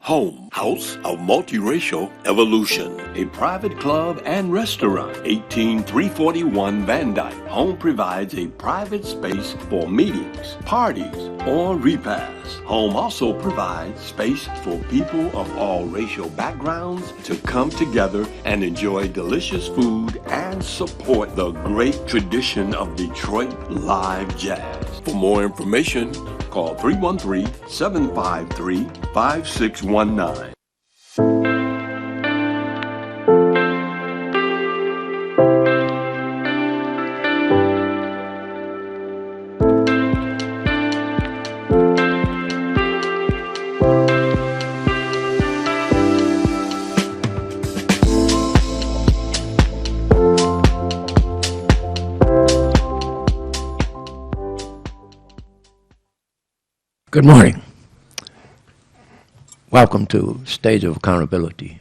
Home, House of Multiracial Evolution, a private club and restaurant, 18341 Van Dyke. Home provides a private space for meetings, parties, or repasts. Home also provides space for people of all racial backgrounds to come together and enjoy delicious food and support the great tradition of Detroit live jazz. For more information, call 313-753-5619. Good morning. Welcome to Stage of Accountability.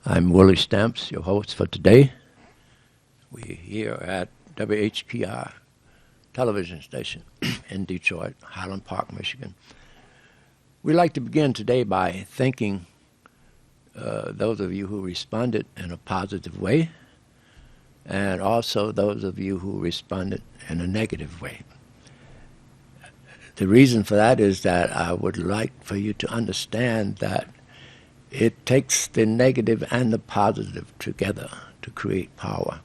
I'm Willie Stamps, your host for today. We're here at WHPR television station in Detroit, Highland Park, Michigan. We'd like to begin today by thanking those of you who responded in a positive way, and also those of you who responded in a negative way. The reason for that is that I would like for you to understand that it takes the negative and the positive together to create power.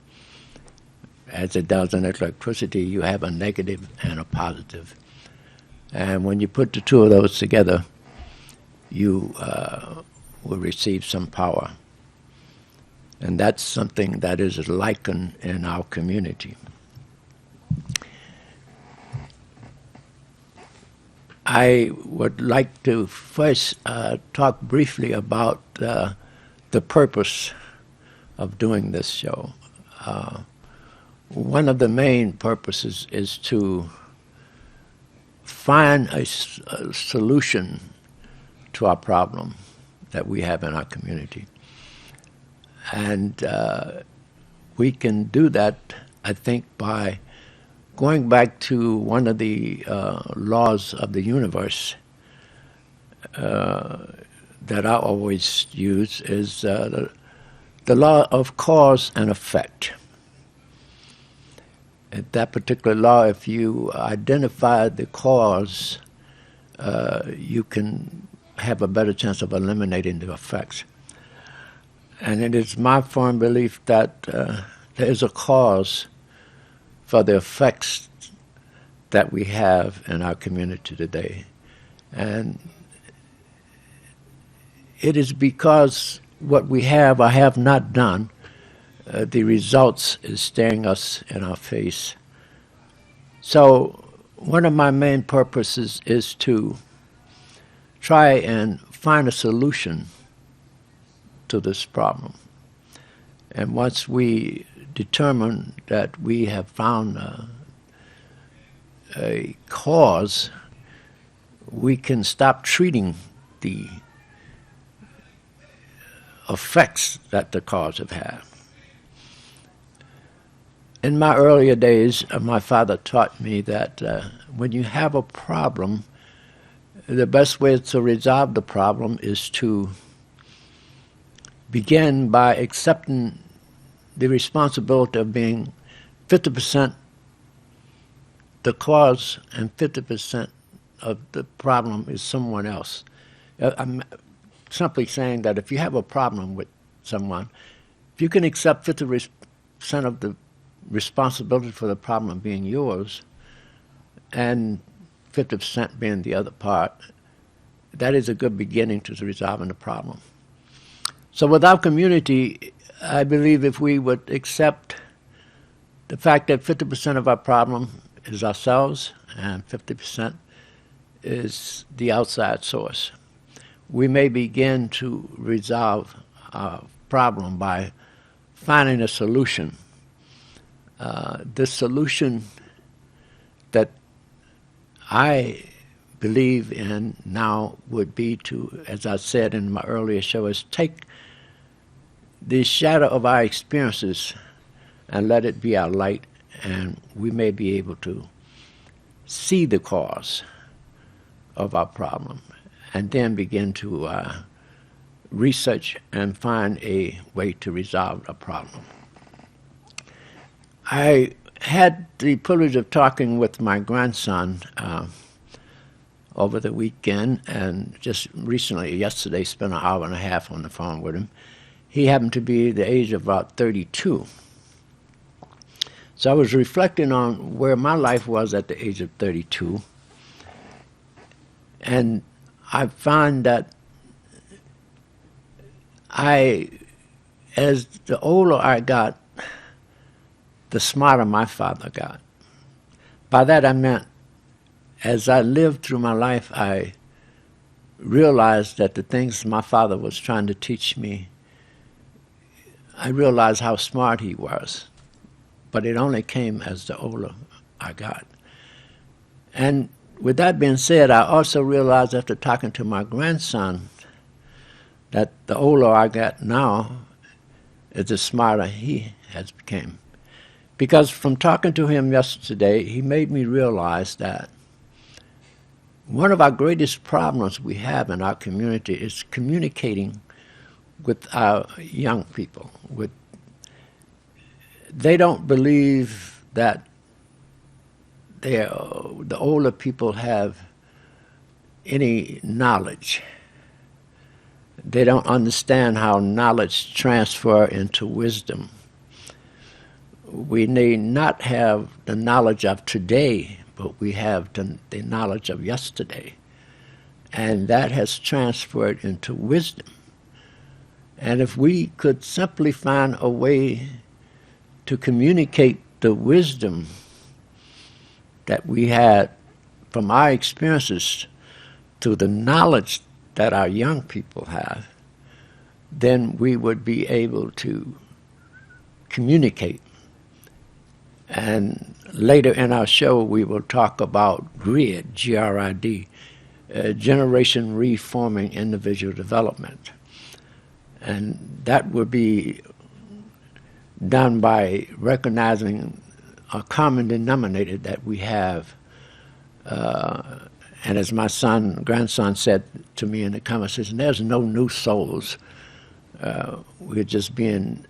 As it does in electricity, you have a negative and a positive. And when you put the two of those together, you will receive some power. And that's something that is likened in our community. I would like to first talk briefly about the purpose of doing this show. One of the main purposes is to find a solution to our problem that we have in our community. And we can do that, I think, by going back to one of the laws of the universe that I always use is the law of cause and effect. At that particular law, if you identify the cause, you can have a better chance of eliminating the effects. And it is my firm belief that there is a cause for the effects that we have in our community today. And it is because what we have or have not done, the results is staring us in our face. So one of my main purposes is to try and find a solution to this problem. And once we determine that we have found a cause, we can stop treating the effects that the cause have had. In my earlier days, my father taught me that when you have a problem, the best way to resolve the problem is to begin by accepting the responsibility of being 50% the cause and 50% of the problem is someone else. I'm simply saying that if you have a problem with someone, if you can accept 50% of the responsibility for the problem being yours and 50% being the other part, that is a good beginning to resolving the problem. So with our community, I believe if we would accept the fact that 50% of our problem is ourselves and 50% is the outside source, we may begin to resolve our problem by finding a solution. The solution that I believe in now would be to, as I said in my earlier show, is take the shadow of our experiences and let it be our light, and we may be able to see the cause of our problem and then begin to research and find a way to resolve a problem. I had the privilege of talking with my grandson over the weekend, and just recently, yesterday, spent an hour and a half on the phone with him. He happened to be the age of about 32. So I was reflecting on where my life was at the age of 32, and I found that as the older I got, the smarter my father got. By that I meant, as I lived through my life, I realized that the things my father was trying to teach me, I realized how smart he was. But it only came as the older I got. And with that being said, I also realized after talking to my grandson that the older I got now, the smarter he has become. Because from talking to him yesterday, he made me realize that one of our greatest problems we have in our community is communicating with our young people. They don't believe that the older people have any knowledge. They don't understand how knowledge transfer into wisdom. We need not have the knowledge of today, but we have the knowledge of yesterday. And that has transferred into wisdom. And if we could simply find a way to communicate the wisdom that we had from our experiences to the knowledge that our young people have, then we would be able to communicate. And later in our show, we will talk about GRID, G-R-I-D, Generation Reforming Individual Development. And that would be done by recognizing a common denominator that we have. And as my grandson said to me in the conversation, there's no new souls. We're just being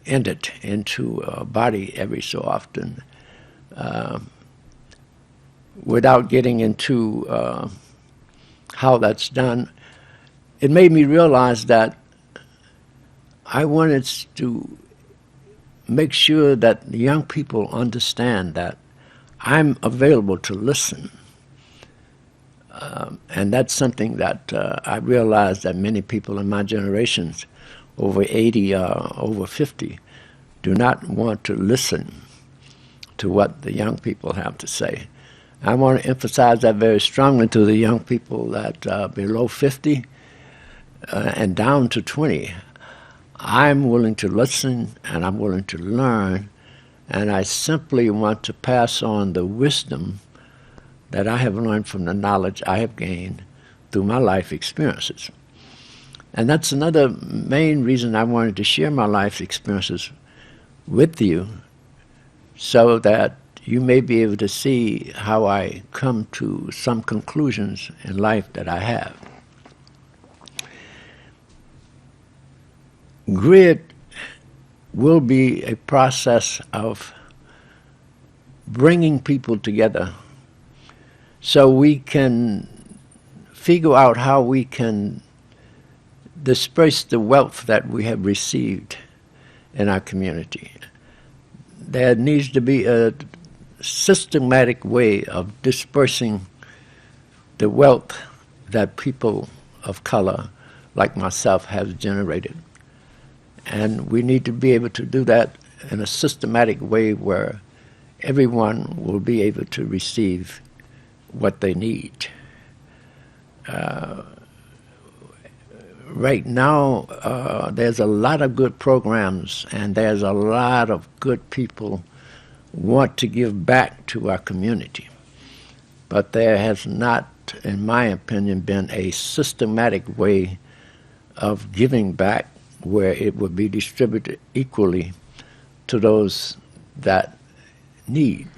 entered into a body every so often. Without getting into how that's done, it made me realize that I wanted to make sure that the young people understand that I'm available to listen. And that's something that I realized that many people in my generations, over 80, over 50, do not want to listen to what the young people have to say. I want to emphasize that very strongly to the young people that below 50 and down to 20. I'm willing to listen and I'm willing to learn, and I simply want to pass on the wisdom that I have learned from the knowledge I have gained through my life experiences. And that's another main reason I wanted to share my life experiences with you, so that you may be able to see how I come to some conclusions in life that I have. GRID will be a process of bringing people together so we can figure out how we can disperse the wealth that we have received in our community. There needs to be a systematic way of dispersing the wealth that people of color like myself have generated. And we need to be able to do that in a systematic way where everyone will be able to receive what they need. Right now, there's a lot of good programs, and there's a lot of good people want to give back to our community. But there has not, in my opinion, been a systematic way of giving back where it would be distributed equally to those that need.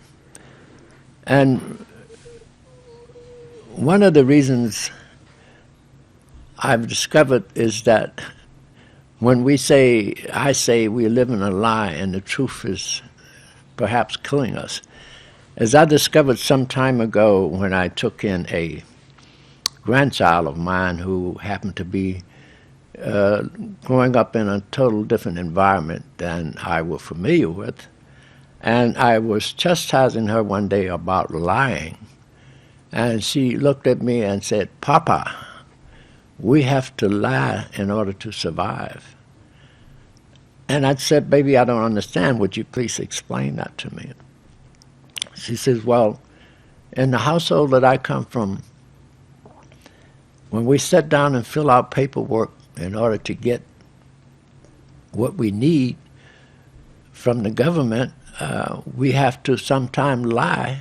And one of the reasons I've discovered is that when I say we live in a lie and the truth is perhaps killing us, as I discovered some time ago when I took in a grandchild of mine who happened to be growing up in a total different environment than I was familiar with, and I was chastising her one day about lying, and she looked at me and said, "Papa, we have to lie in order to survive." And I said, "Baby, I don't understand. Would you please explain that to me?" She says, "Well, in the household that I come from, when we sit down and fill out paperwork in order to get what we need from the government, we have to sometimes lie."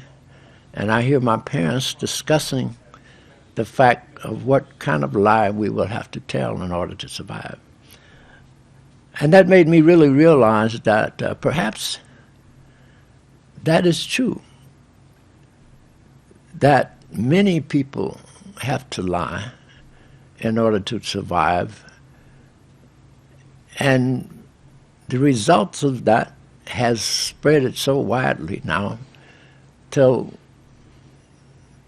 And I hear my parents discussing the fact of what kind of lie we will have to tell in order to survive. And that made me really realize that perhaps that is true, that many people have to lie in order to survive. And the results of that has spread it so widely now till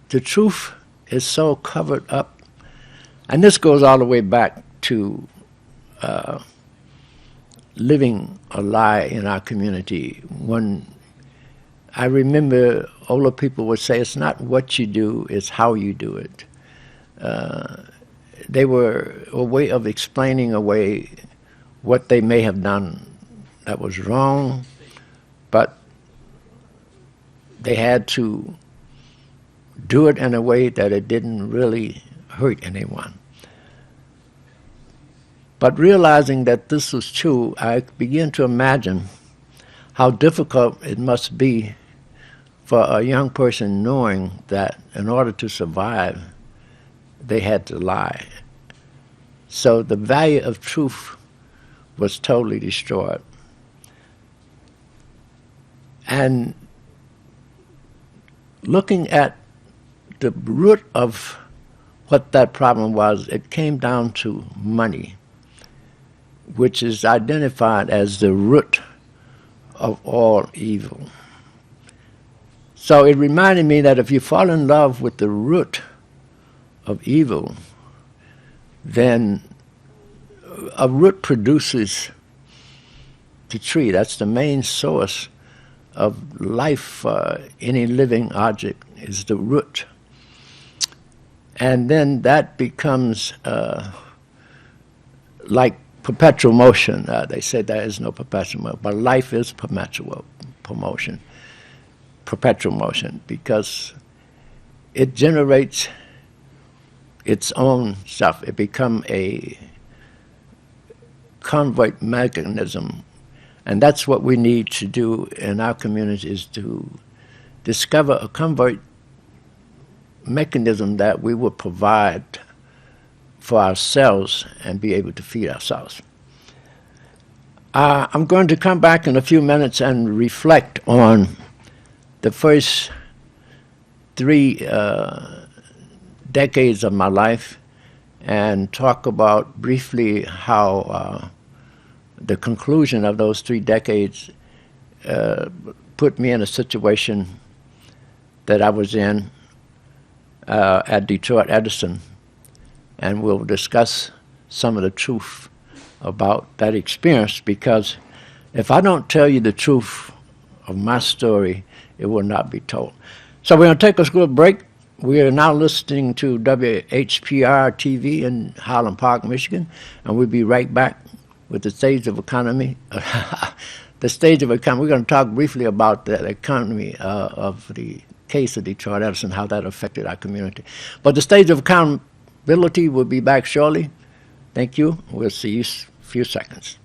the truth is so covered up. And this goes all the way back to living a lie in our community. When I remember older people would say, it's not what you do, it's how you do it. They were a way of explaining away what they may have done that was wrong, but they had to do it in a way that it didn't really hurt anyone. But realizing that this was true, I began to imagine how difficult it must be for a young person knowing that in order to survive, they had to lie. So the value of truth was totally destroyed. And looking at the root of what that problem was, it came down to money, which is identified as the root of all evil. So it reminded me that if you fall in love with the root of evil, then a root produces the tree. That's the main source of life for any living object, is the root. And then that becomes like perpetual motion. They say there is no perpetual motion, but life is perpetual motion, because it generates its own stuff. It becomes a convert mechanism. And that's what we need to do in our community, is to discover a convert mechanism that we will provide for ourselves and be able to feed ourselves. I'm going to come back in a few minutes and reflect on the first 3 decades of my life and talk about briefly how the conclusion of those 3 decades put me in a situation that I was in at Detroit Edison, and we'll discuss some of the truth about that experience, because if I don't tell you the truth of my story, it will not be told. So we're going to take a little break. We are now listening to WHPR TV in Highland Park, Michigan, and we'll be right back with the stage of economy. The stage of economy. We're going to talk briefly about the economy of the case of Detroit Edison, how that affected our community. But the stage of accountability will be back shortly. Thank you. We'll see you in a few seconds.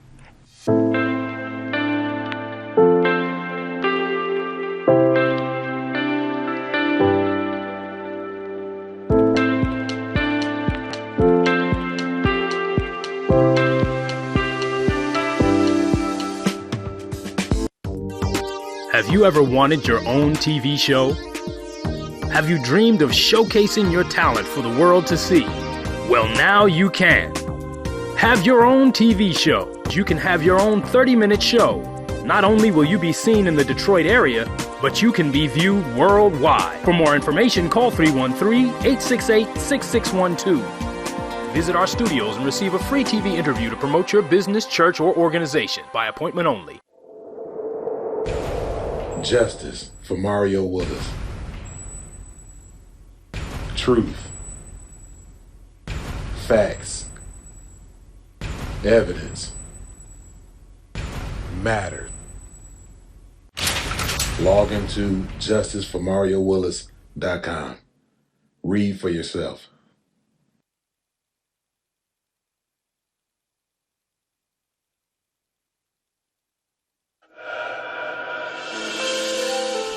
Have you ever wanted your own TV show? Have you dreamed of showcasing your talent for the world to see? Well, now you can. Have your own TV show. You can have your own 30-minute show. Not only will you be seen in the Detroit area, but you can be viewed worldwide. For more information, call 313-868-6612. Visit our studios and receive a free TV interview to promote your business, church, or organization by appointment only. Justice for Mario Willis. Truth. Facts. Evidence. Matter. Log into justiceformariowillis.com. Read for yourself.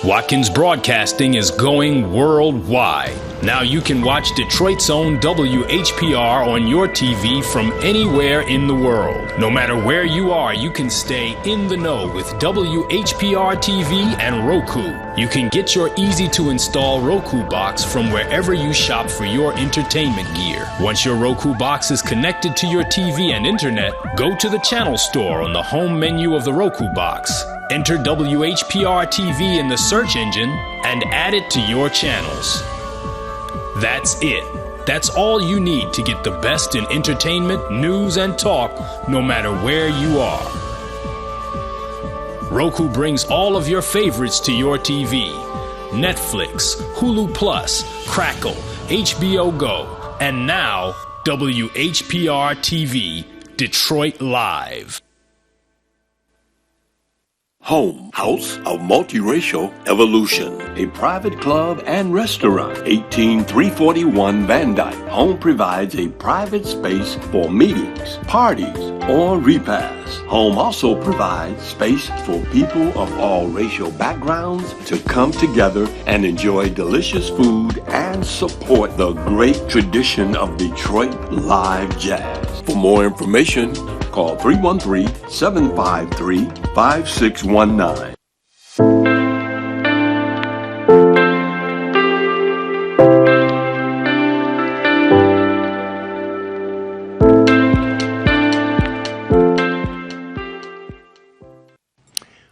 Watkins Broadcasting is going worldwide. Now you can watch Detroit's own WHPR on your TV from anywhere in the world. No matter where you are, you can stay in the know with WHPR TV and Roku. You can get your easy-to-install Roku box from wherever you shop for your entertainment gear. Once your Roku box is connected to your TV and internet, go to the channel store on the home menu of the Roku box. Enter WHPR TV in the search engine and add it to your channels. That's it. That's all you need to get the best in entertainment, news, and talk, no matter where you are. Roku brings all of your favorites to your TV. Netflix, Hulu Plus, Crackle, HBO Go, and now WHPR TV, Detroit Live. Home, House of Multiracial Evolution, a private club and restaurant, 18341 Van Dyke. Home provides a private space for meetings, parties, or repasts. Home also provides space for people of all racial backgrounds to come together and enjoy delicious food and support the great tradition of Detroit live jazz. For more information, call 313-753-5619.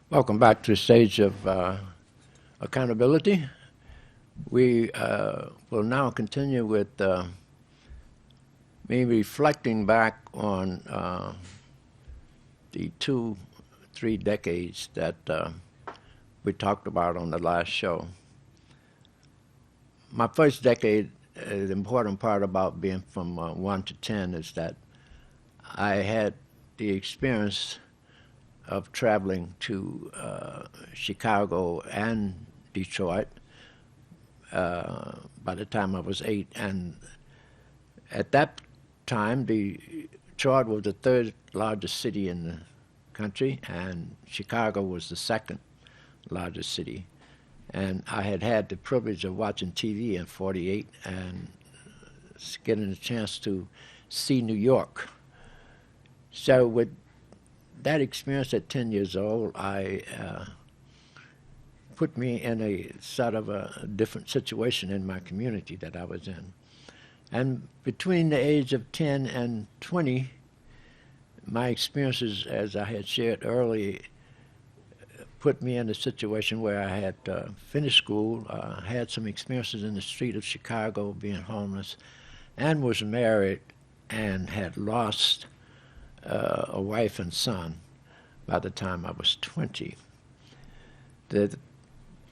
Welcome back to the stage of accountability. We will now continue with me reflecting back on the 2-3 decades that we talked about on the last show. My first decade, the important part about being from 1 to 10 is that I had the experience of traveling to Chicago and Detroit by the time I was 8. And at that time, Detroit was the third largest city in the country, and Chicago was the second largest city. And I had had the privilege of watching TV in 48 and getting a chance to see New York. So with that experience at 10 years old, I put me in a sort of a different situation in my community that I was in. And between the age of 10 and 20, my experiences, as I had shared earlier, put me in a situation where I had finished school, had some experiences in the street of Chicago, being homeless, and was married and had lost a wife and son by the time I was 20. The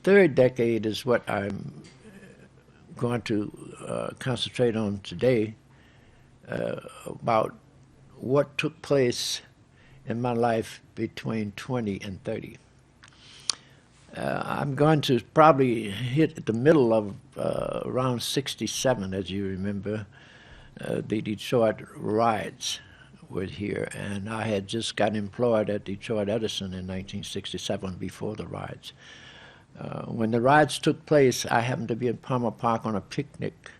third decade is what I'm going to concentrate on today, about what took place in my life between 20 and 30. I'm going to probably hit the middle of around 67, as you remember. The Detroit riots were here, and I had just got employed at Detroit Edison in 1967 before the riots. When the riots took place, I happened to be in Palmer Park on a picnic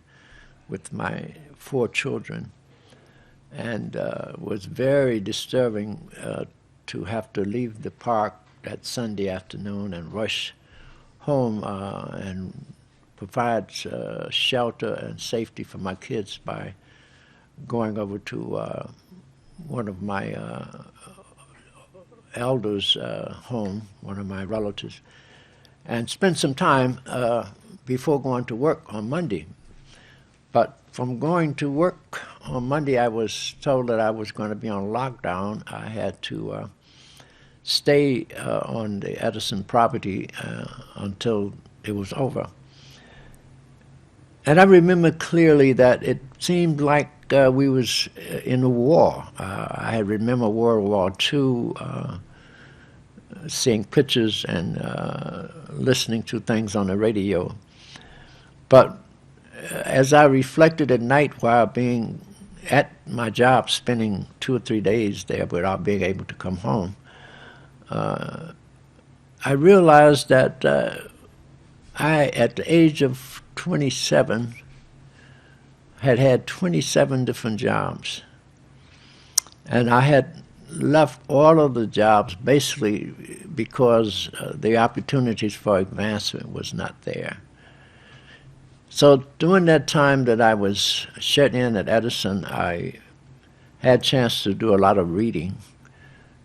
with my 4 children, and was very disturbing to have to leave the park that Sunday afternoon and rush home and provide shelter and safety for my kids by going over to one of my elders' home, one of my relatives, and spent some time before going to work on Monday. But from going to work on Monday, I was told that I was going to be on lockdown. I had to stay on the Edison property until it was over. And I remember clearly that it seemed like we was in a war. I remember World War II, seeing pictures and listening to things on the radio. But as I reflected at night while being at my job, spending 2 or 3 days there without being able to come home, I realized that I, at the age of 27, had 27 different jobs. And I had left all of the jobs basically because the opportunities for advancement was not there. So during that time that I was shut in at Edison, I had a chance to do a lot of reading.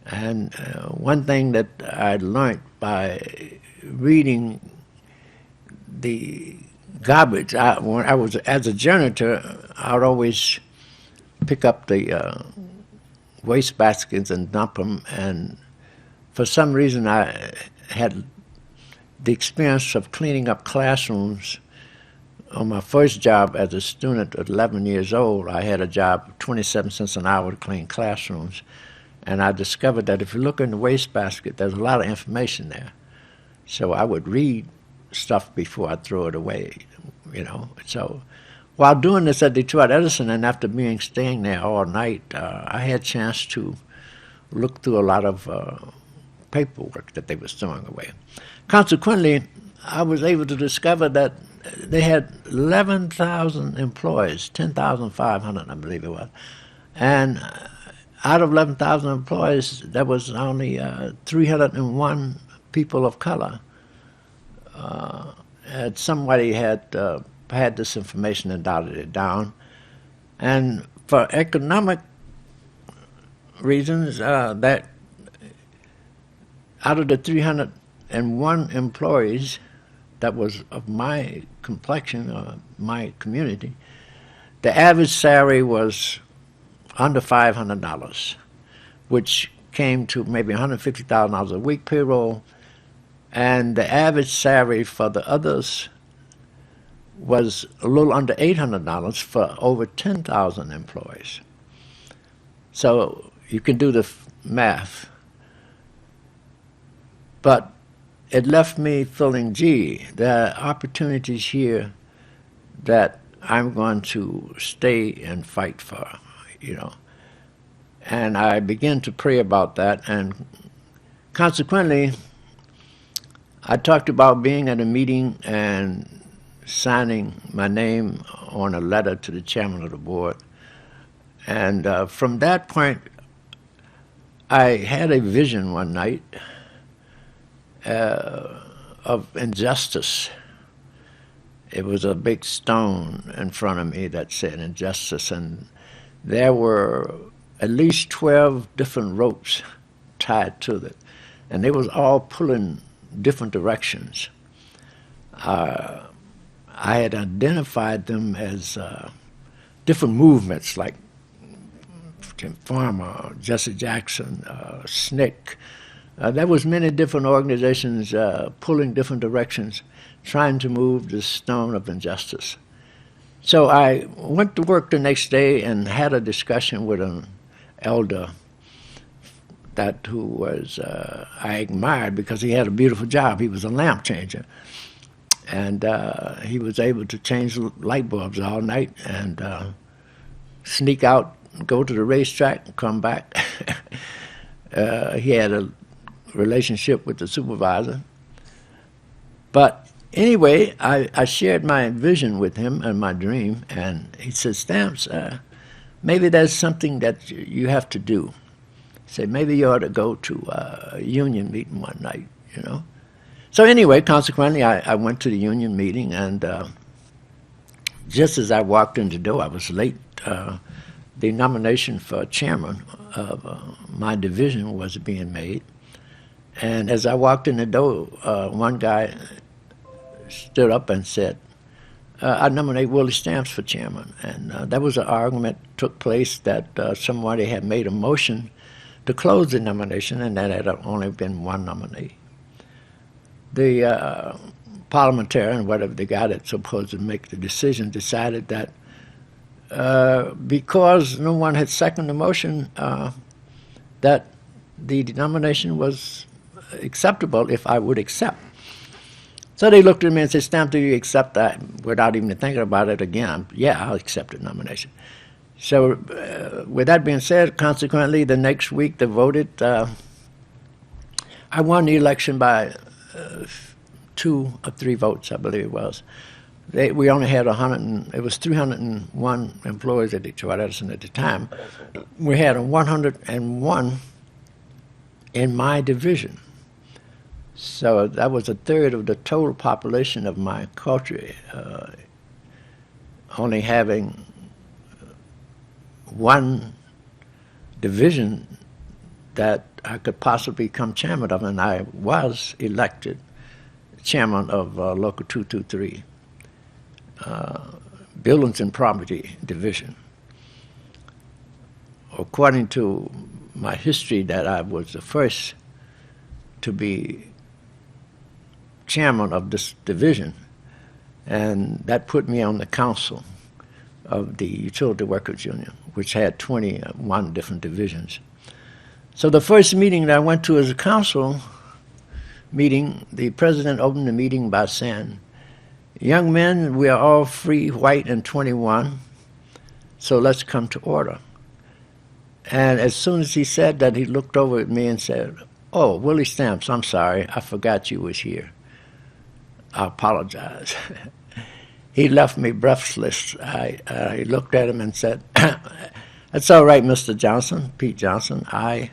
And one thing that I learned by reading the garbage, when I was as a janitor, I would always pick up the waste baskets and dump them. And for some reason, I had the experience of cleaning up classrooms. On my first job as a student at 11 years old, I had a job 27 cents an hour to clean classrooms. And I discovered that if you look in the wastebasket, there's a lot of information there. So I would read stuff before I throw it away, you know. So while doing this at Detroit Edison, and after staying there all night, I had a chance to look through a lot of paperwork that they were throwing away. Consequently, I was able to discover that they had 11,000 employees, 10,500, I believe it was. And out of 11,000 employees, there was only 301 people of color. And somebody had this information and dotted it down. And for economic reasons, that out of the 301 employees that was of my complexion, or my community, the average salary was under $500, which came to maybe $150,000 a week payroll, and the average salary for the others was a little under $800 for over 10,000 employees. So you can do the math. But it left me feeling, gee, there are opportunities here that I'm going to stay and fight for, you know. And I began to pray about that, and consequently, I talked about being at a meeting and signing my name on a letter to the chairman of the board. And from that point, I had a vision one night of injustice. It was a big stone in front of me that said injustice, and there were at least 12 different ropes tied to it, and they was all pulling different directions. I had identified them as different movements, like Tim Farmer, Jesse Jackson, SNCC. There was many different organizations pulling different directions, trying to move the stone of injustice. So I went to work the next day and had a discussion with an elder who was I admired because he had a beautiful job. He was a lamp changer, and he was able to change light bulbs all night and sneak out, go to the racetrack, and come back. He had a relationship with the supervisor. But anyway, I shared my vision with him and my dream, and he said, Stamps, maybe there's something that you have to do. He said, maybe you ought to go to a union meeting one night, you know. So anyway, consequently, I went to the union meeting, and just as I walked in the door, I was late the nomination for chairman of my division was being made. And as I walked in the door, one guy stood up and said, I nominate Willie Stamps for chairman. And that was an argument took place that somebody had made a motion to close the nomination, and that had only been one nominee. The parliamentarian, whatever the guy that's supposed to make the decision, decided that because no one had seconded the motion, that the nomination was acceptable if I would accept. So they looked at me and said, Stamp, do you accept that? Without even thinking about it again, yeah, I'll accept the nomination. So with that being said, consequently, the next week they voted. I won the election by 2 or 3 votes, I believe it was. We only had 301 employees at Detroit Edison at the time. We had 101 in my division. So that was a third of the total population of my country, only having one division that I could possibly become chairman of, and I was elected chairman of Local 223, Buildings and Property Division. According to my history, that I was the first to be chairman of this division, and that put me on the council of the Utility Workers Union, which had 21 different divisions. So the first meeting that I went to as a council meeting, the president opened the meeting by saying, young men, we are all free, white, and 21, so let's come to order. And as soon as he said that, he looked over at me and said, oh, Willie Stamps, I'm sorry, I forgot you was here. I apologize. He left me breathless. I looked at him and said, that's all right, Mr. Johnson, Pete Johnson. I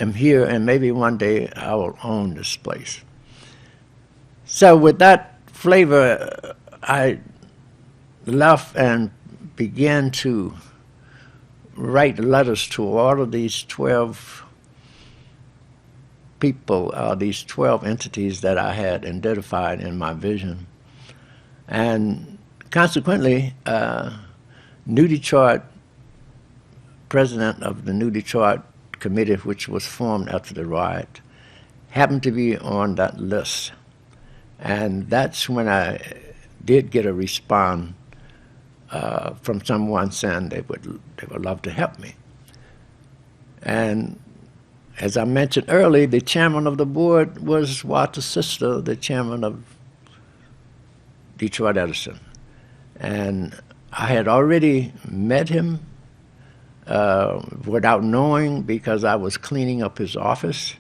am here, and maybe one day I will own this place. So with that flavor, I left and began to write letters to all of these 12 people, these 12 entities that I had identified in my vision. And consequently, New Detroit, president of the New Detroit Committee, which was formed after the riot, happened to be on that list. And that's when I did get a response from someone saying they would love to help me. And as I mentioned earlier, the chairman of the board was Walter Sister, the chairman of Detroit Edison. And I had already met him without knowing, because I was cleaning up his office.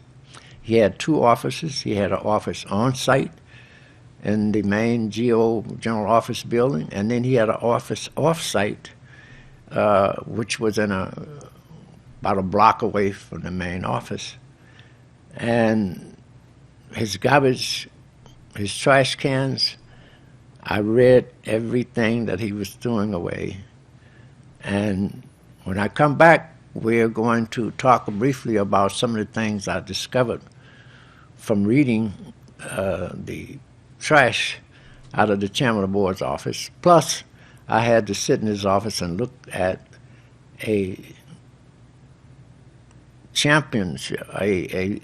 He had 2 offices. He had an office on site in the main GO General Office building, and then he had an office off-site, which was in about a block away from the main office. And his garbage, his trash cans, I read everything that he was throwing away. And when I come back, we're going to talk briefly about some of the things I discovered from reading the trash out of the chairman of the board's office. Plus, I had to sit in his office and look at a championship, a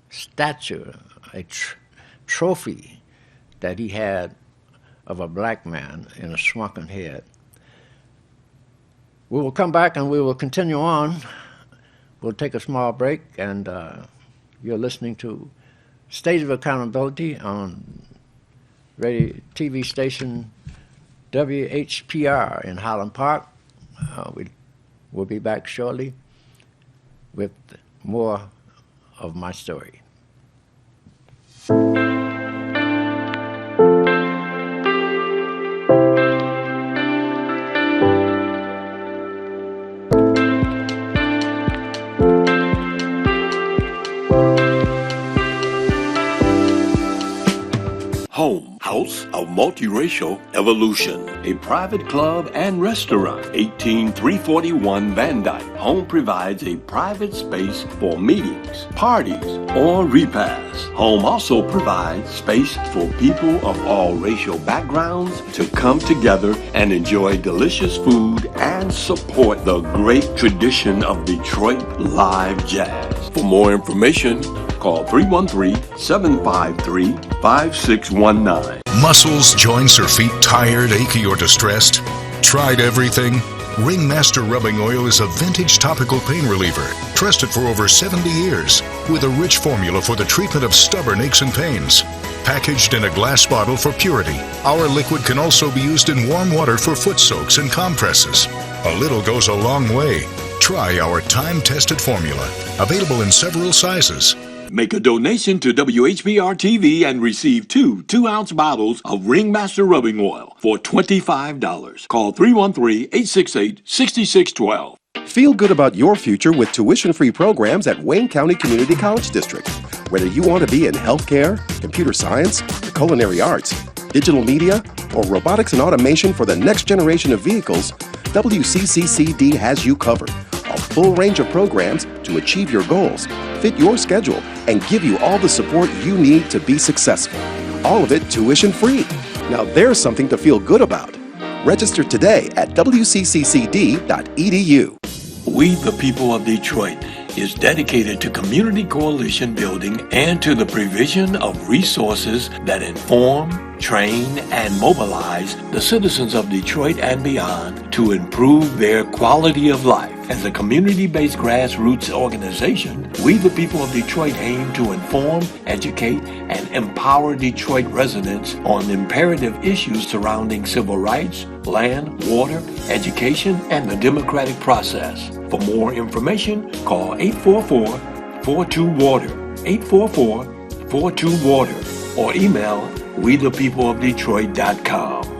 statue, a trophy that he had of a black man in a shrunken head. We will come back and we will continue on. We'll take a small break, and you're listening to State of Accountability on radio TV station WHPR in Highland Park. We'll be back shortly with more of my story. Home, house of Multiracial Evolution, a private club and restaurant, 18341 Van Dyke. Home provides a private space for meetings, parties, or repasts. Home also provides space for people of all racial backgrounds to come together and enjoy delicious food and support the great tradition of Detroit live jazz. For more information, call 313-753-5619. Muscles, joints, or feet tired, achy, or distressed? Tried everything? Ringmaster Rubbing Oil is a vintage topical pain reliever, trusted for over 70 years, with a rich formula for the treatment of stubborn aches and pains. Packaged in a glass bottle for purity, our liquid can also be used in warm water for foot soaks and compresses. A little goes a long way. Try our time-tested formula, available in several sizes. Make a donation to WHPR-TV and receive two 2-ounce bottles of Ringmaster Rubbing Oil for $25. Call 313-868-6612. Feel good about your future with tuition-free programs at Wayne County Community College District. Whether you want to be in healthcare, computer science, the culinary arts, digital media, or robotics and automation for the next generation of vehicles, WCCCD has you covered. A full range of programs to achieve your goals, fit your schedule, and give you all the support you need to be successful. All of it tuition-free. Now there's something to feel good about. Register today at wcccd.edu. We, the people of Detroit, is dedicated to community coalition building and to the provision of resources that inform, train, and mobilize the citizens of Detroit and beyond to improve their quality of life. As a community-based grassroots organization, we, the people of Detroit, aim to inform, educate, and empower Detroit residents on imperative issues surrounding civil rights, land, water, education, and the democratic process. For more information, call 844-42-WATER, 844-42-WATER, or email wethepeopleofdetroit.com.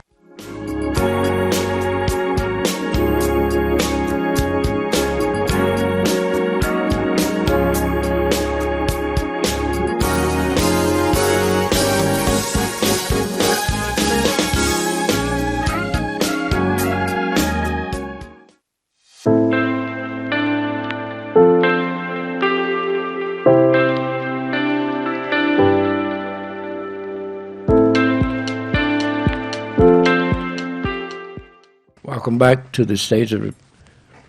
Welcome back to the Stage of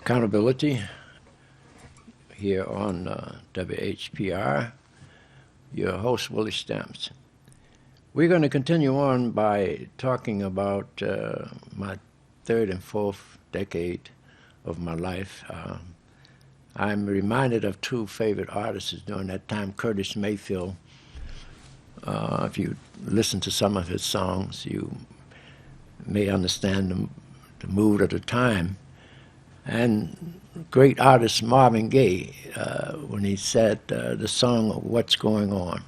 Accountability here on WHPR. Your host, Willie Stamps. We're going to continue on by talking about my third and fourth decade of my life. I'm reminded of two favorite artists during that time, Curtis Mayfield. If you listen to some of his songs, you may understand the mood of the time. And great artist Marvin Gaye, when he said the song, What's Going On?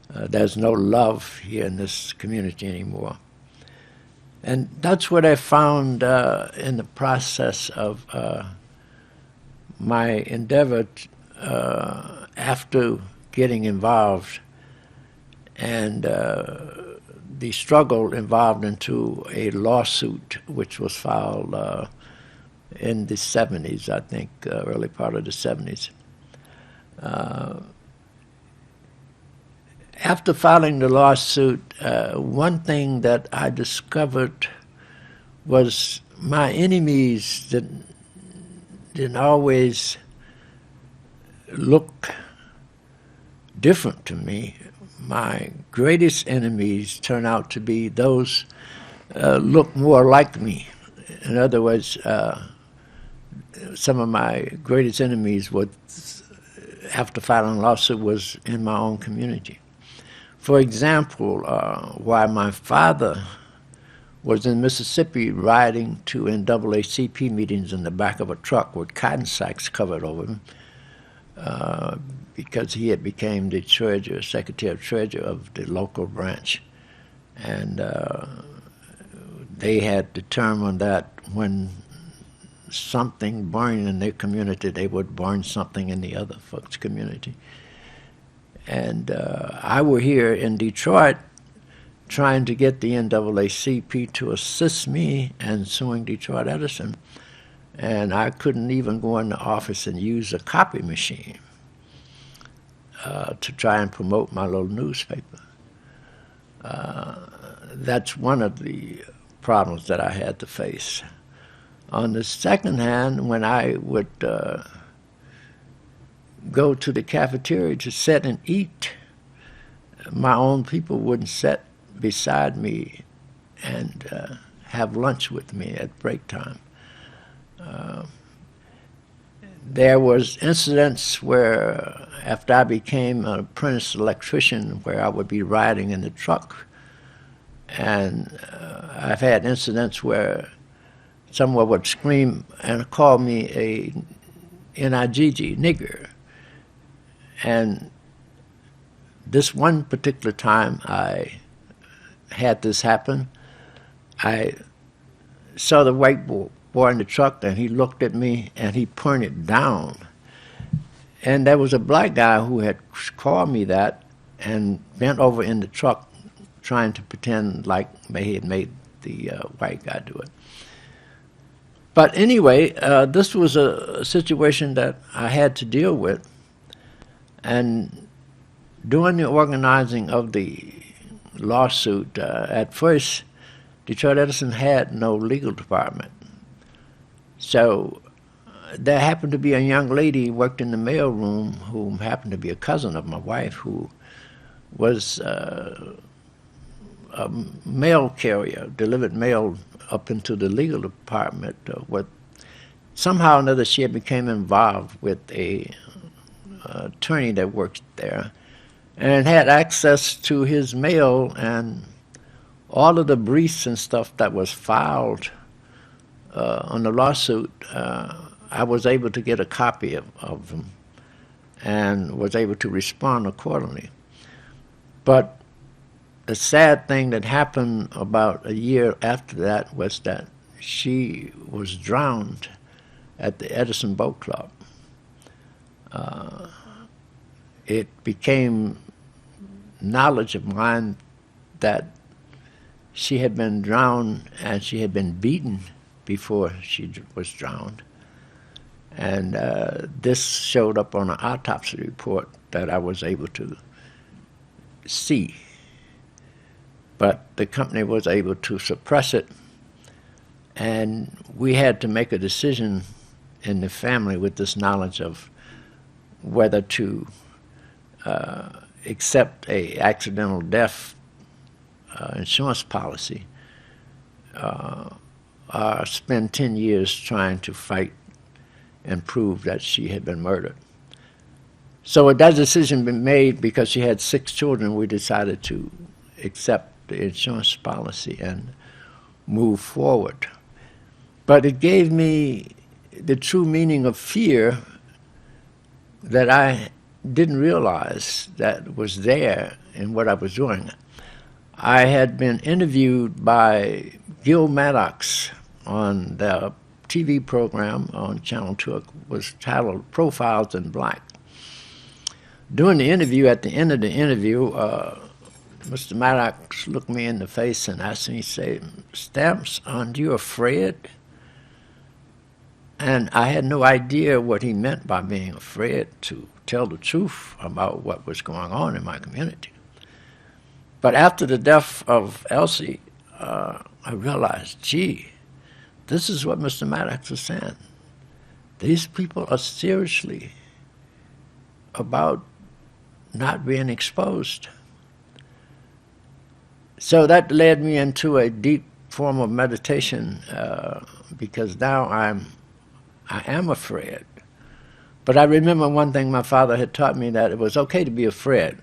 There's no love here in this community anymore. And that's what I found in the process of my endeavor after getting involved and the struggle involved into a lawsuit which was filed in the 70s, I think, early part of the 70s. After filing the lawsuit, one thing that I discovered was my enemies didn't always look different to me. My greatest enemies turn out to be those look more like me. In other words, some of my greatest enemies would, after filing a lawsuit, was in my own community. For example, while my father was in Mississippi riding to NAACP meetings in the back of a truck with cotton sacks covered over him, because he had become the treasurer, secretary of treasurer of the local branch. And they had determined that when something burned in their community, they would burn something in the other folks' community. And I were here in Detroit trying to get the NAACP to assist me in suing Detroit Edison, and I couldn't even go in the office and use a copy machine to try and promote my little newspaper. That's one of the problems that I had to face. On the second hand, when I would go to the cafeteria to sit and eat, my own people wouldn't sit beside me and have lunch with me at break time. There was incidents where, after I became an apprentice electrician, where I would be riding in the truck, and I've had incidents where someone would scream and call me a N-I-G-G, nigger. And this one particular time I had this happen, I saw the white boy in the truck, and he looked at me and he pointed down. And there was a black guy who had called me that and bent over in the truck trying to pretend like he had made the white guy do it. But anyway, this was a situation that I had to deal with. And during the organizing of the lawsuit, at first, Detroit Edison had no legal department. So there happened to be a young lady who worked in the mail room who happened to be a cousin of my wife, who was a mail carrier, delivered mail up into the legal department. Somehow or another she had become involved with a attorney that worked there and had access to his mail, and all of the briefs and stuff that was filed on the lawsuit, I was able to get a copy of them and was able to respond accordingly. But the sad thing that happened about a year after that was that she was drowned at the Edison Boat Club. It became knowledge of mine that she had been drowned and she had been beaten before she was drowned. And this showed up on an autopsy report that I was able to see. But the company was able to suppress it, and we had to make a decision in the family with this knowledge of whether to accept a accidental death insurance policy or spend 10 years trying to fight and prove that she had been murdered. So with that decision been made, because she had 6 children, we decided to accept the insurance policy and move forward. But it gave me the true meaning of fear that I didn't realize that was there in what I was doing. I had been interviewed by Gil Maddox on the TV program on Channel 2. It was titled Profiles in Black. During the interview, at the end of the interview, Mr. Maddox looked me in the face and asked me, say, "Stamps, aren't you afraid?" And I had no idea what he meant by being afraid to tell the truth about what was going on in my community. But after the death of Elsie, I realized, gee, this is what Mr. Maddox was saying. These people are seriously about not being exposed. So that led me into a deep form of meditation, because now I am afraid. But I remember one thing my father had taught me, that it was okay to be afraid,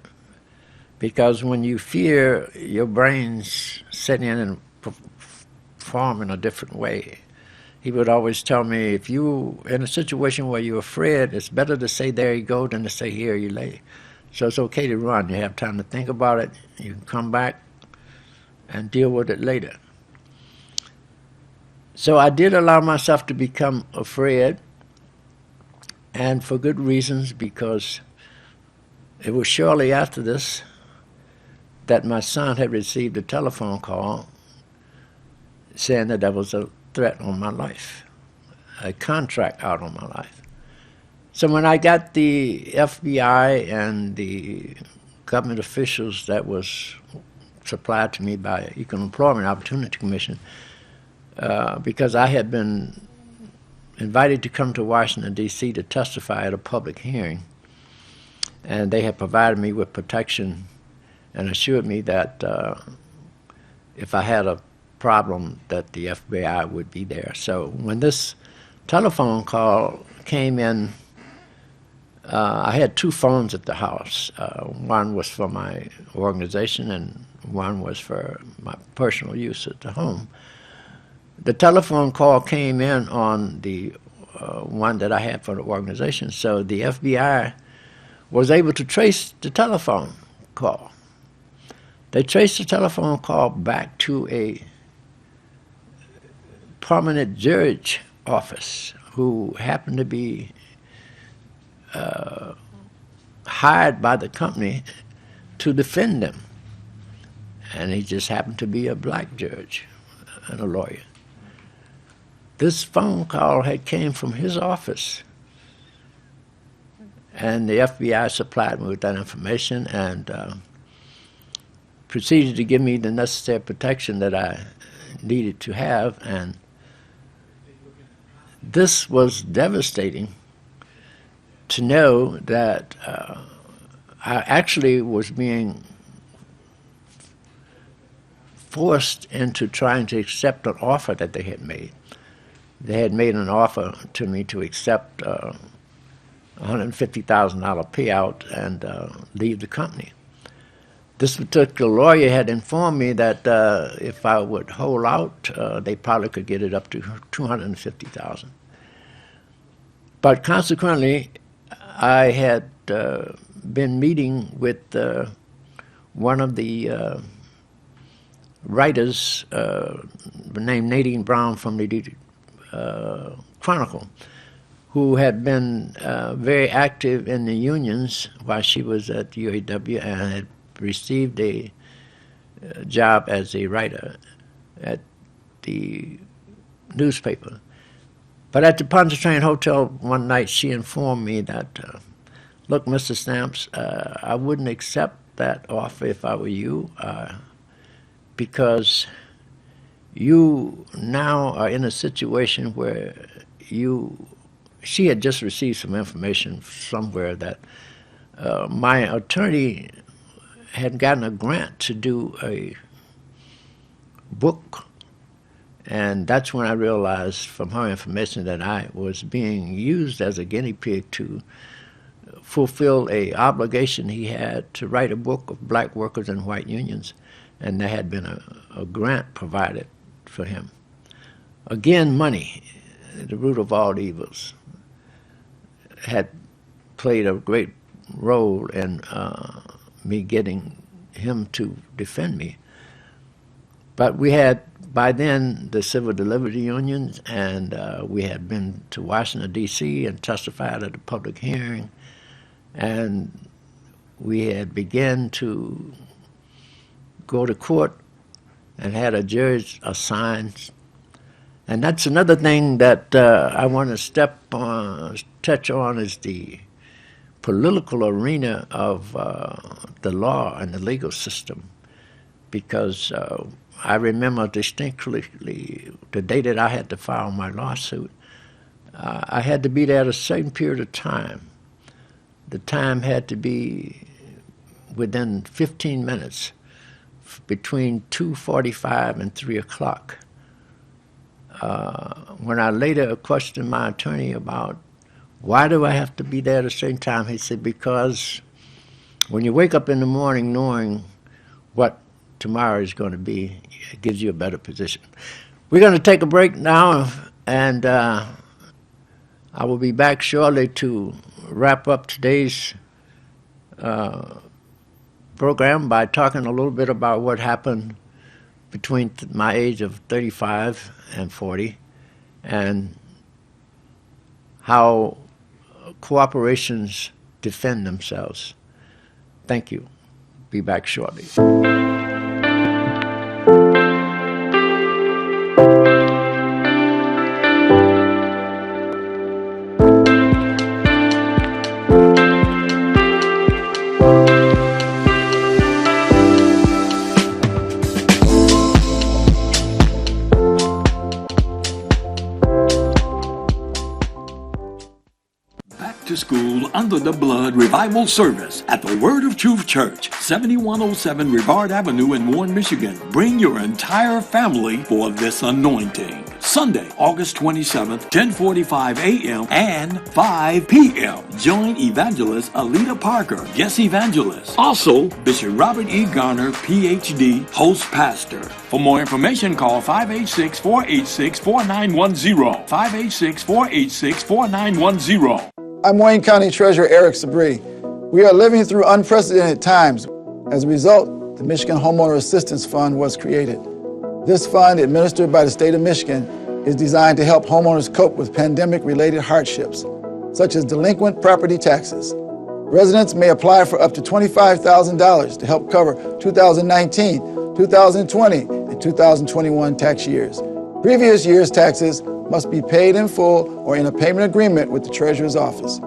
because when you fear, your brain's setting in and perform in a different way. He would always tell me, if you in a situation where you're afraid, it's better to say there you go than to say here you lay. So it's okay to run. You have time to think about it. You can come back and deal with it later. So I did allow myself to become afraid, and for good reasons, because it was shortly after this that my son had received a telephone call saying that there was a threat on my life, a contract out on my life. So when I got the FBI and the government officials that was supplied to me by Equal Employment Opportunity Commission, because I had been invited to come to Washington, D.C. to testify at a public hearing, and they had provided me with protection and assured me that if I had a problem that the FBI would be there. So when this telephone call came in, I had two phones at the house. One was for my organization and one was for my personal use at the home. The telephone call came in on the one that I had for the organization, so the FBI was able to trace the telephone call. They traced the telephone call back to a prominent judge office who happened to be hired by the company to defend them. And he just happened to be a black judge and a lawyer. This phone call had came from his office. And the FBI supplied me with that information and proceeded to give me the necessary protection that I needed to have. And this was devastating to know that I actually was being forced into trying to accept an offer that they had made. They had made an offer to me to accept a $150,000 payout and leave the company. This particular lawyer had informed me that if I would hold out, they probably could get it up to $250,000. But consequently, I had been meeting with one of the writers named Nadine Brown from the Chronicle, who had been very active in the unions while she was at UAW and had received a job as a writer at the newspaper. But at the Pontchartrain Hotel one night, she informed me that, look, Mr. Stamps, I wouldn't accept that offer if I were you, because you now are in a situation where she had just received some information somewhere that my attorney had gotten a grant to do a book. And that's when I realized from her information that I was being used as a guinea pig to fulfill a obligation he had to write a book of black workers and white unions, and there had been a grant provided for him. Again, money, the root of all evils, had played a great role in me getting him to defend me. But we had, by then, the Civil Liberty Unions, and we had been to Washington, D.C. and testified at a public hearing, and we had begun to go to court and had a judge assigned. And that's another thing that I want to touch on is the political arena of the law and the legal system, because I remember distinctly the day that I had to file my lawsuit. I had to be there at a certain period of time. The time had to be within 15 minutes, between 2:45 and 3 o'clock. When I later questioned my attorney about why do I have to be there at a certain time, he said, because when you wake up in the morning knowing what tomorrow is going to be, it gives you a better position. We're going to take a break now, and I will be back shortly to wrap up today's program by talking a little bit about what happened between my age of 35 and 40 and how corporations defend themselves. Thank you. Be back shortly. To school under the blood revival service at the Word of Truth Church, 7107 Rivard Avenue in Warren, Michigan. Bring your entire family for this anointing. Sunday, August 27th, 10:45 a.m. and 5 p.m. Join Evangelist Alita Parker, guest evangelist. Also, Bishop Robert E. Garner, Ph.D., host pastor. For more information, call 586-486-4910. 586-486-4910. I'm Wayne County Treasurer Eric Sabri. We are living through unprecedented times. As a result, the Michigan Homeowner Assistance Fund was created. This fund, administered by the state of Michigan, is designed to help homeowners cope with pandemic-related hardships, such as delinquent property taxes. Residents may apply for up to $25,000 to help cover 2019, 2020, and 2021 tax years. Previous year's taxes must be paid in full or in a payment agreement with the Treasurer's Office.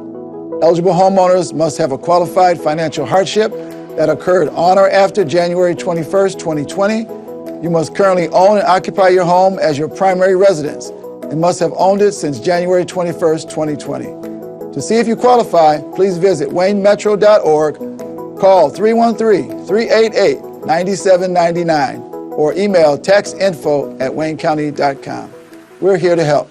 Eligible homeowners must have a qualified financial hardship that occurred on or after January 21st, 2020. You must currently own and occupy your home as your primary residence and must have owned it since January 21st, 2020. To see if you qualify, please visit waynemetro.org, call 313-388-9799, or email taxinfo@waynecounty.com. We're here to help.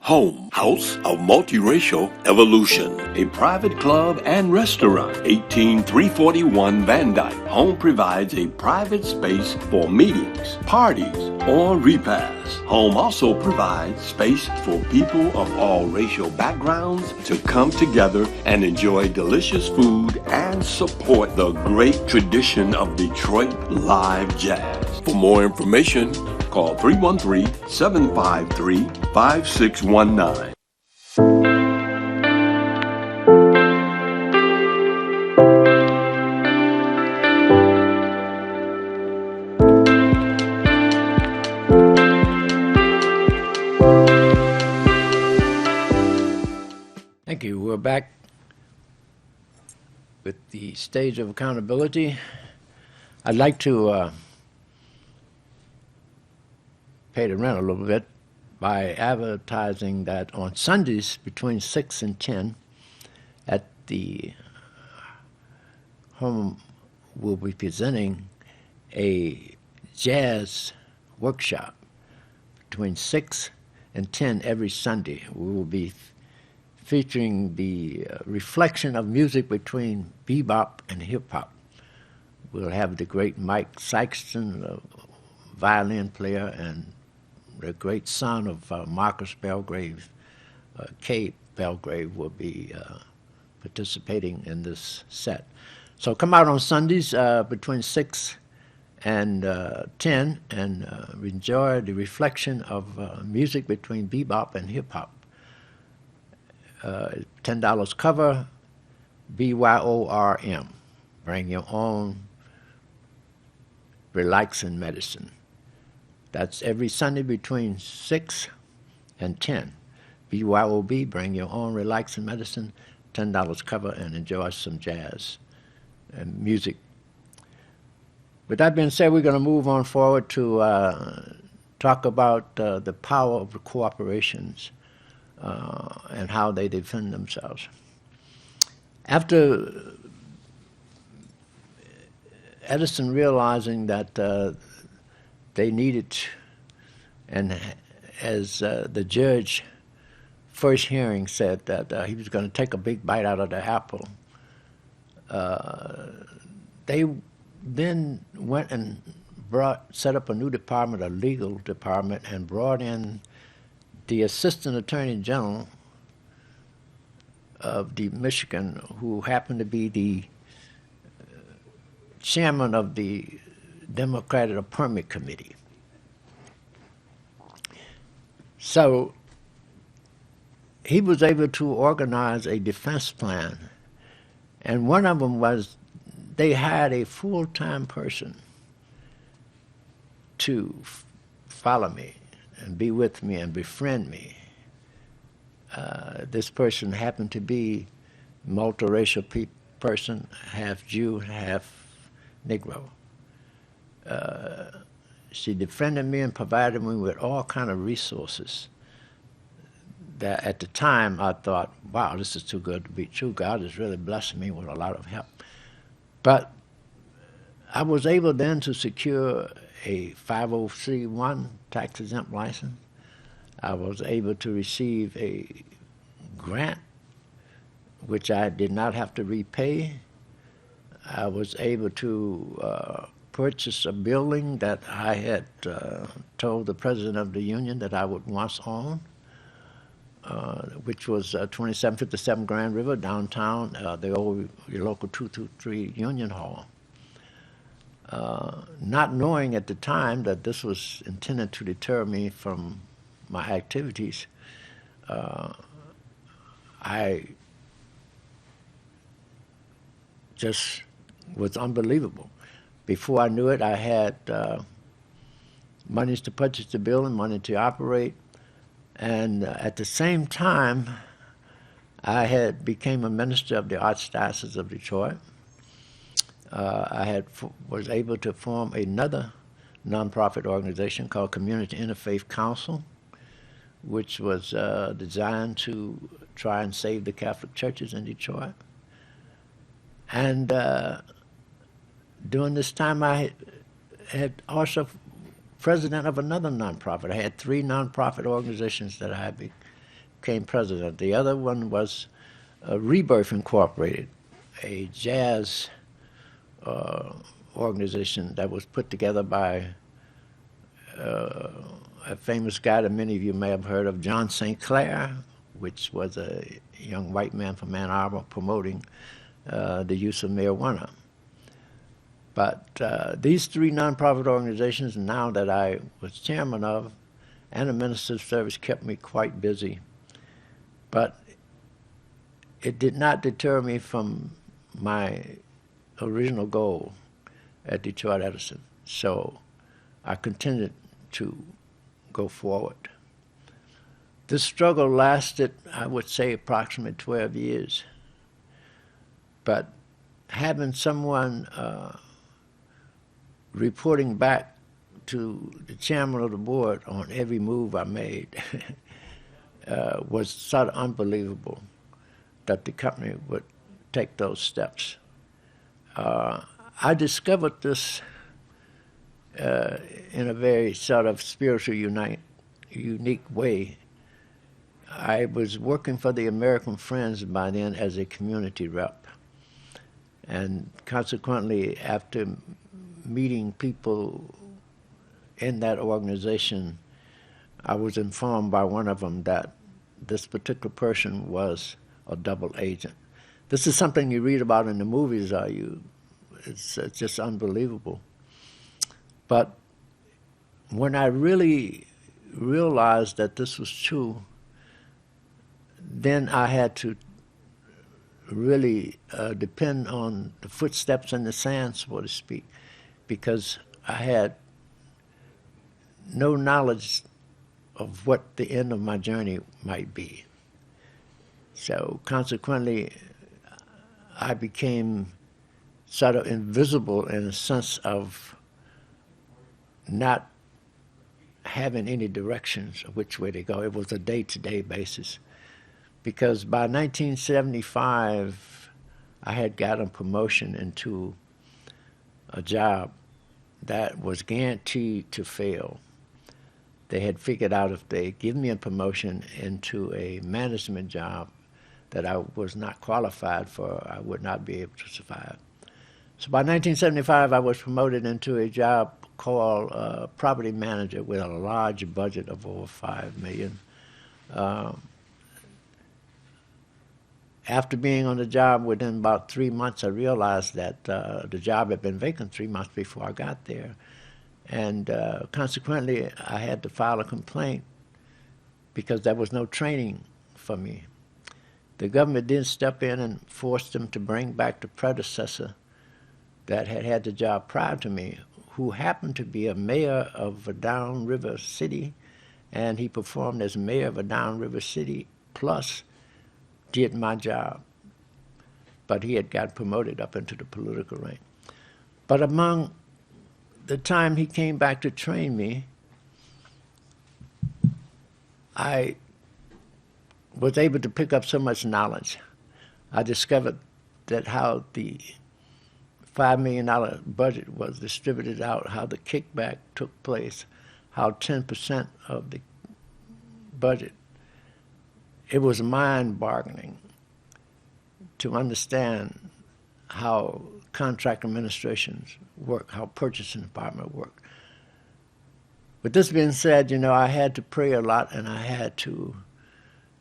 Home, House of Multiracial Evolution, a private club and restaurant, 18341 Van Dyke. Home provides a private space for meetings, parties, or repasts. Home also provides space for people of all racial backgrounds to come together and enjoy delicious food and support the great tradition of Detroit live jazz. For more information, call 313-753-5619. Thank you. We're back with the stage of accountability. I'd like to pay the rent a little bit by advertising that on Sundays between 6 and 10 at the home we'll be presenting a jazz workshop between 6 and 10 every Sunday. We will be featuring the reflection of music between bebop and hip-hop. We'll have the great Mike Sykeston, a violin player, and the great son of Marcus Belgrave, Kay Belgrave, will be participating in this set. So come out on Sundays between 6 and 10 and enjoy the reflection of music between bebop and hip-hop. $10 cover, BYORM. Bring your own relaxing medicine. That's every Sunday between 6 and 10. BYOB, bring your own relaxing medicine, $10 cover, and enjoy some jazz and music. With that being said, we're going to move on forward to talk about the power of the corporations and how they defend themselves. After Edison realizing that they needed, and as the judge first hearing said that he was going to take a big bite out of the apple, they then went and set up a new department, a legal department, and brought in the Assistant Attorney General of the Michigan, who happened to be the chairman of the Democratic Appointment Committee. So he was able to organize a defense plan And one of them was they hired a full-time person to follow me and be with me and befriend me. This person happened to be a multiracial person, half Jew, half Negro. She befriended me and provided me with all kind of resources that at the time I thought, wow, this is too good to be true. God has really blessed me with a lot of help. But I was able then to secure a 503(1) tax-exempt license. I was able to receive a grant, which I did not have to repay. I was able to purchase a building that I had told the President of the Union that I would once own, which was 2757 Grand River, downtown, the old local 223 Union Hall. Not knowing at the time that this was intended to deter me from my activities, I just was unbelievable. Before I knew it, I had monies to purchase the building, money to operate, and at the same time, I had became a minister of the Archdiocese of Detroit. I was able to form another nonprofit organization called Community Interfaith Council, which was designed to try and save the Catholic churches in Detroit. And during this time, I had also president of another nonprofit. I had 3 nonprofit organizations that I became president. The other one was Rebirth Incorporated, a jazz organization that was put together by a famous guy that many of you may have heard of, John St. Clair, which was a young white man from Ann Arbor promoting the use of marijuana. But these 3 nonprofit organizations, now that I was chairman of, and a minister of service, kept me quite busy. But it did not deter me from my original goal at Detroit Edison. So I continued to go forward. This struggle lasted, I would say, approximately 12 years. But having someone reporting back to the chairman of the board on every move I made was sort of unbelievable that the company would take those steps. I discovered this in a very sort of spiritual, unique way. I was working for the American Friends by then as a community rep. And consequently, after meeting people in that organization, I was informed by one of them that this particular person was a double agent. This is something you read about in the movies, it's just unbelievable. But when I really realized that this was true, then I had to really depend on the footsteps in the sand, so to speak, because I had no knowledge of what the end of my journey might be. So consequently, I became sort of invisible in a sense of not having any directions of which way to go. It was a day-to-day basis. Because by 1975, I had gotten promotion into a job that was guaranteed to fail. They had figured out if they give me a promotion into a management job that I was not qualified for, I would not be able to survive. So by 1975, I was promoted into a job called property manager with a large budget of over $5 million. After being on the job within about 3 months, I realized that the job had been vacant 3 months before I got there. And consequently, I had to file a complaint because there was no training for me. the government didn't step in and force them to bring back the predecessor that had had the job prior to me, who happened to be a mayor of a downriver city, and he performed as mayor of a downriver city, plus did my job. But he had got promoted up into the political rank. But among the time he came back to train me, I was able to pick up so much knowledge. I discovered that how the $5 million budget was distributed out, how the kickback took place, how 10% of the budget, it was mind-boggling to understand how contract administrations work, how purchasing department work. With this being said, you know, I had to pray a lot, and I had to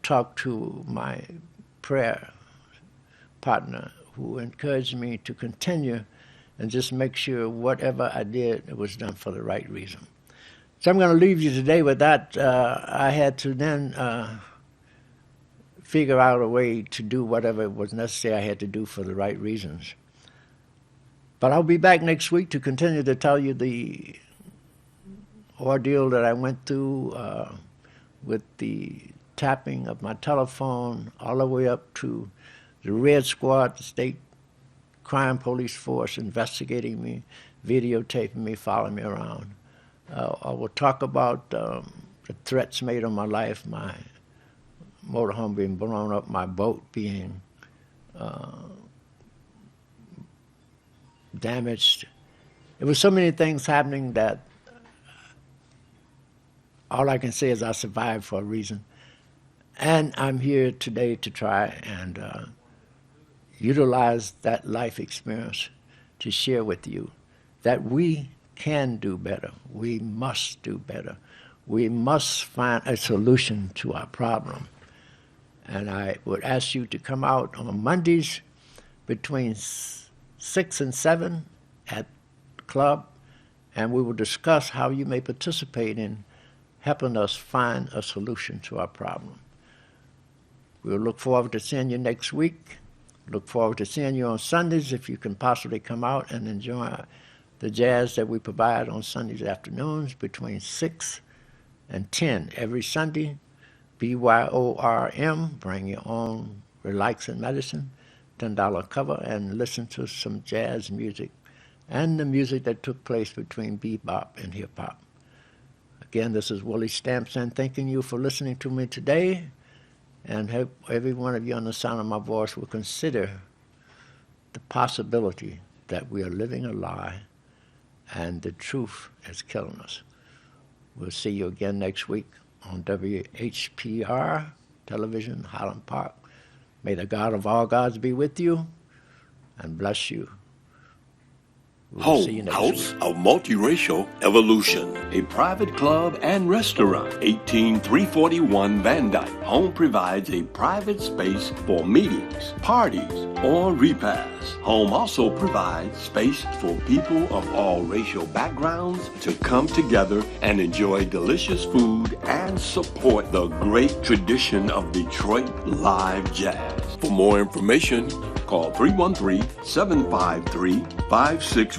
talk to my prayer partner, who encouraged me to continue and just make sure whatever I did, it was done for the right reason. So I'm going to leave you today with that. I had to then figure out a way to do whatever was necessary I had to do for the right reasons. But I'll be back next week to continue to tell you the ordeal that I went through with the tapping of my telephone all the way up to the Red Squad, the state crime police force investigating me, videotaping me, following me around. I will talk about the threats made on my life, my motorhome being blown up, my boat being damaged. There was so many things happening that all I can say is I survived for a reason. And I'm here today to try and utilize that life experience to share with you that we can do better. We must do better. We must find a solution to our problem. And I would ask you to come out on Mondays between 6 and 7 at the club, and we will discuss how you may participate in helping us find a solution to our problem. We'll look forward to seeing you next week. Look forward to seeing you on Sundays if you can possibly come out and enjoy the jazz that we provide on Sundays afternoons between 6 and 10 every Sunday. BYORM, bring your own relaxing medicine, $10 cover, and listen to some jazz music and the music that took place between bebop and hip-hop. Again, this is Willie Stampson thanking you for listening to me today, and hope every one of you on the sound of my voice will consider the possibility that we are living a lie and the truth is killing us. We'll see you again next week on WHPR Television, Highland Park. May the God of all gods be with you and bless you. We'll see you next House week. of Multiracial Evolution, a private club and restaurant, 18341 Van Dyke. Home provides a private space for meetings, parties, or repasts. Home also provides space for people of all racial backgrounds to come together and enjoy delicious food and support the great tradition of Detroit live jazz. For more information, call 313-753-5619.